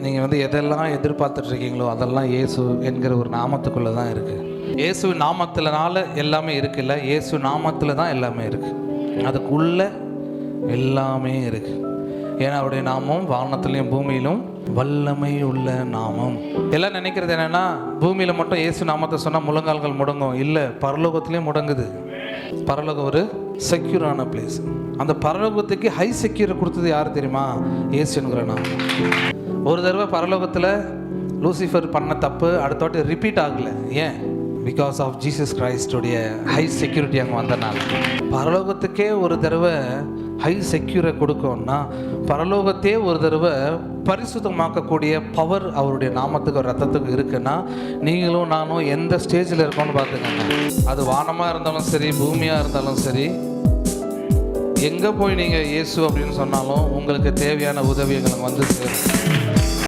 நீங்கள் எதெல்லாம் எதிர்பார்த்துட்ருக்கீங்களோ அதெல்லாம் இயேசு என்கிற ஒரு நாமத்துக்குள்ளே தான் இருக்குது. இயேசு நாமத்தினால எல்லாமே இருக்குல்ல, இயேசு நாமத்தில் தான் எல்லாமே இருக்குது. அதுக்குள்ளே எல்லாமே இருக்குது. ஏன்னா அவருடைய நாமம் வானத்திலையும் பூமியிலும் வல்லமை உள்ள நாமம். எல்லாம் நினைக்கிறது என்னென்னா, பூமியில் மட்டும் இயேசு நாமத்தை சொன்னால் முழங்கால்கள் முடங்கும். இல்லை, பரலோகத்துலேயும் முடங்குது. பரலோகம் ஒரு செக்யூரான பிளேஸ். அந்த பரலோகத்துக்கு ஹை செக்யூர் கொடுத்தது யார் தெரியுமா? இயேசுங்கிற நாமம். ஒரு தடவை பரலோகத்தில் லூசிஃபர் பண்ண தப்பு அடுத்த வாட்டி ரிப்பீட் ஆகலை. ஏன்? பிகாஸ் ஆஃப் ஜீசஸ் கிரைஸ்டுடைய ஹை செக்யூரிட்டி அங்கே வந்தனால. பரலோகத்துக்கே ஒரு தடவை ஹை செக்யூரை கொடுக்கணும்னா பரலோகத்தையே ஒரு தடவை பரிசுத்தமாக்கக்கூடிய பவர் அவருடைய நாமத்துக்கு ரத்தத்துக்கு இருக்குன்னா நீங்களும் நானும் எந்த ஸ்டேஜில் இருக்கோன்னு பார்த்துக்கோங்க. அது வானமாக இருந்தாலும் சரி, பூமியாக இருந்தாலும் சரி, எங்கே போய் நீங்கள் இயேசு அப்படின்னு சொன்னாலும் உங்களுக்கு தேவையான உதவிகளை சேரும்.